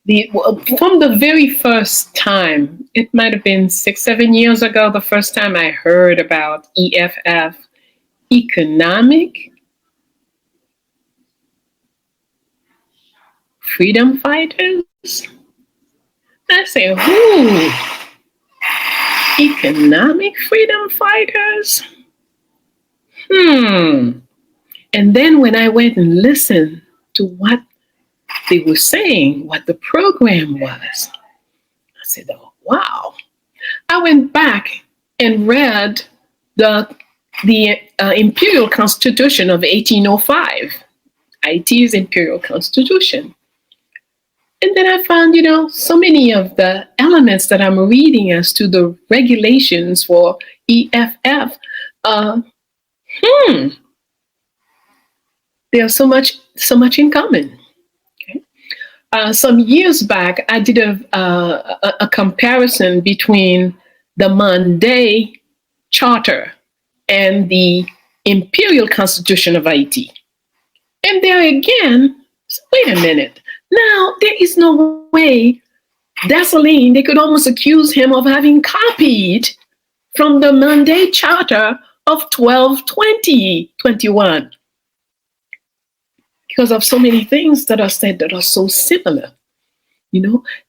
From the very first time, it might have been 6, 7 years ago, the first time I heard about EFF, economic freedom fighters. I say, who? Economic freedom fighters? Hmm. And then when I went and listened to what they were saying, what the program was, I said, oh, wow. I went back and read the Imperial Constitution of 1805, Haiti's Imperial Constitution. And then I found, so many of the elements that I'm reading as to the regulations for EFF. There's so much in common. Okay? Some years back, I did a comparison between the Monday Charter and the Imperial Constitution of Haiti. And there again, wait a minute. Now, there is no way Dessalines, they could almost accuse him of having copied from the Monday Charter of 12/20/21 because of so many things that are said that are so similar,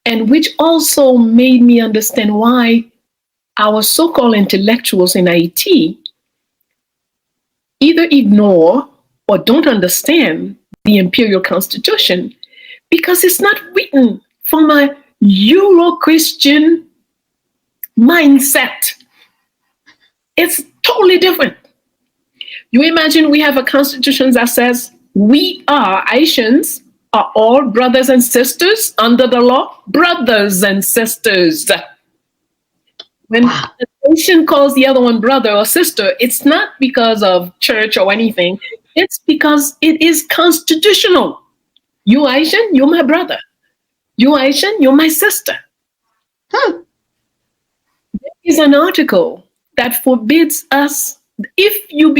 and which also made me understand why our so-called intellectuals in Haiti either ignore or don't understand the Imperial Constitution because it's not written from a Euro-Christian mindset. It's totally different. You imagine we have a constitution that says we are Haitians are all brothers and sisters under the law, brothers and sisters. When a nation calls the other one brother or sister, it's not because of church or anything. It's because it is constitutional. You Haitian, you're my brother. You Haitian, you're my sister. There is an article that forbids us, if you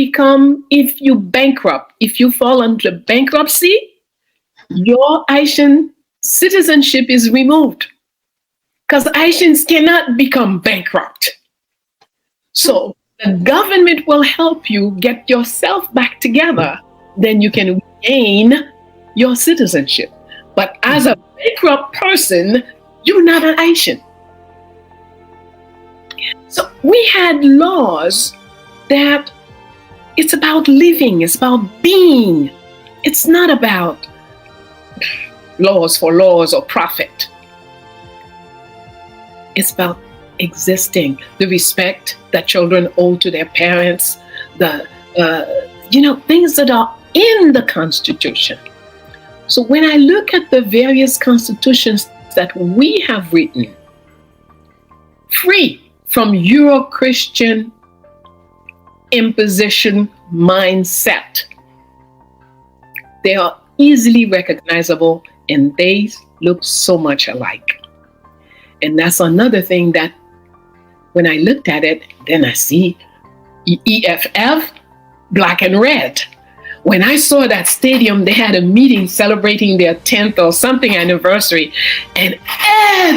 bankrupt, if you fall under bankruptcy, your Haitian citizenship is removed. Because Haitians cannot become bankrupt. So the government will help you get yourself back together, then you can gain your citizenship. But as a bankrupt person, you're not an Haitian. So we had laws that it's about living, it's about being. It's not about laws for laws or profit. It's about existing, the respect that children owe to their parents, the things that are in the Constitution. So when I look at the various constitutions that we have written, free from Euro-Christian imposition mindset, they are easily recognizable and they look so much alike. And that's another thing that when I looked at it, then I see EFF, black and red. When I saw that stadium, they had a meeting celebrating their 10th or something anniversary, and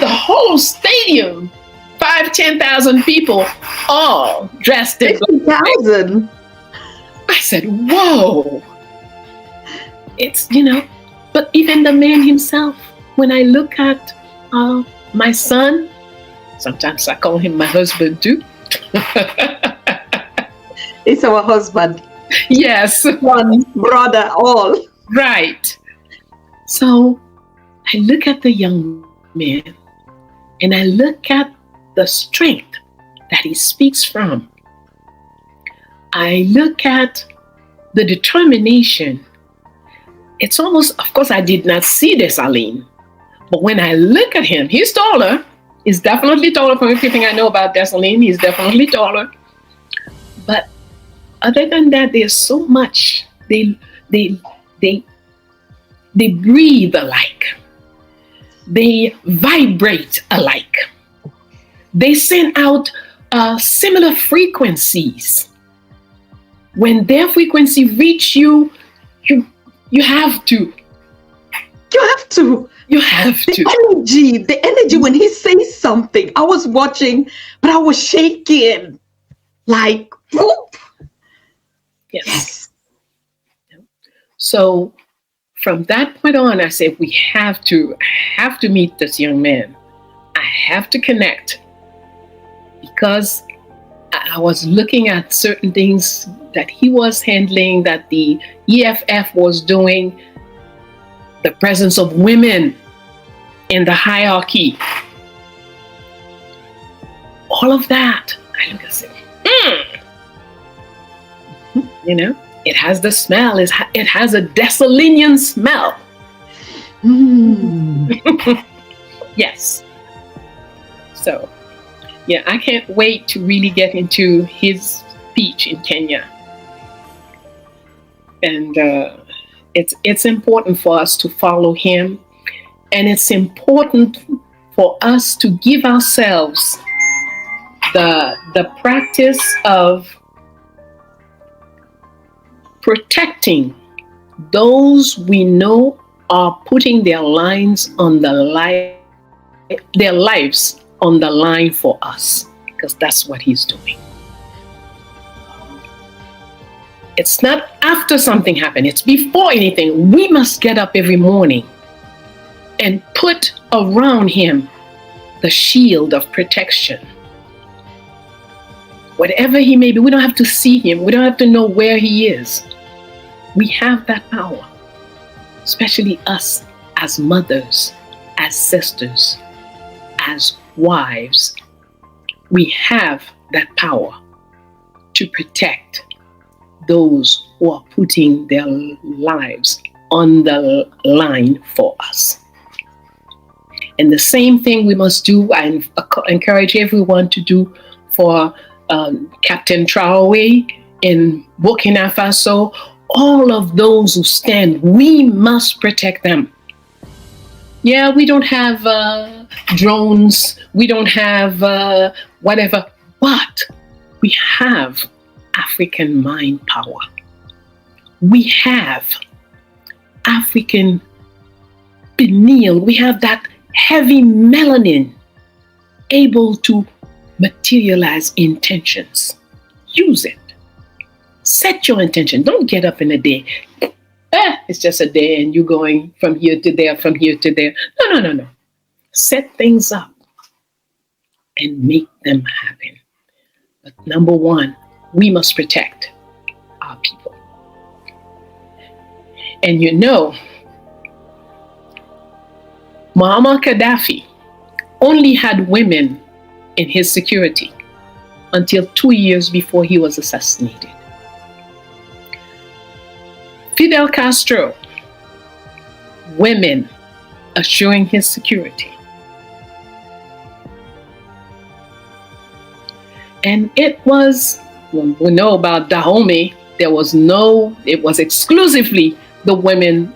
the whole stadium, 10,000 people, all dressed in 50,000. I said, whoa. It's, but even the man himself, when I look at my son, sometimes I call him my husband too. It's our husband. Yes. One brother, all. Right. So I look at the young man and I look at the strength that he speaks from. I look at the determination. It's almost, of course, I did not see Dessalines. But when I look at him, he's taller. He's definitely taller from everything I know about Dessalines. He's definitely taller. But other than that, there's so much. They breathe alike. They vibrate alike. They send out similar frequencies. When their frequency reach you, you have to You have to. You have to. The energy when he says something. I was watching, but I was shaking. Like, whoop. Yes. So from that point on, I said, we have to meet this young man. I have to connect, because I was looking at certain things that he was handling, that the EFF was doing, the presence of women in the hierarchy. All of that. I look and say, you know, it has the smell. It has a Dessalinian smell. Yes. So, yeah, I can't wait to really get into his speech in Kenya. And it's important for us to follow him. And it's important for us to give ourselves the practice of protecting those we know are putting their lives on the line for us, because that's what he's doing. It's not after something happened, it's before anything. We must get up every morning and put around him the shield of protection. Whatever he may be, we don't have to see him. We don't have to know where he is. We have that power, especially us as mothers, as sisters, as wives. We have that power to protect those who are putting their lives on the line for us. And the same thing we must do, I encourage everyone to do for Captain Traoré in Burkina Faso. All of those who stand, we must protect them. Yeah, we don't have drones, we don't have whatever, but we have African mind power. We have African pineal, we have that heavy melanin able to materialize intentions. Use it. Set your intention. Don't get up in a day. It's just a day and you're going from here to there, from here to there. No. Set things up and make them happen. But number one, we must protect our people. And you know, Muammar Gaddafi only had women in his security until 2 years before he was assassinated. Fidel Castro, women assuring his security. And it was, when we know about Dahomey, it was exclusively the women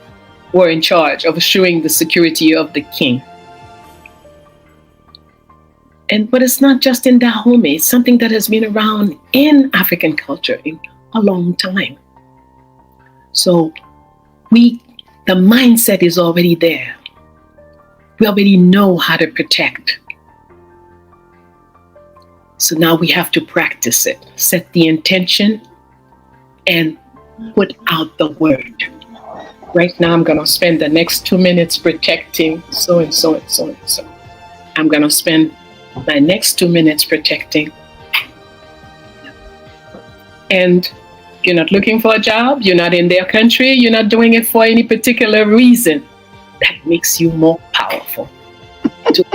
were in charge of assuring the security of the king. But it's not just in Dahomey, it's something that has been around in African culture in a long time. So the mindset is already there. We already know how to protect. So now we have to practice it, set the intention, and put out the word. Right now, I'm going to spend the next 2 minutes protecting so and so and so and so. I'm going to spend my next 2 minutes protecting. And you're not looking for a job, you're not in their country, you're not doing it for any particular reason. That makes you more powerful to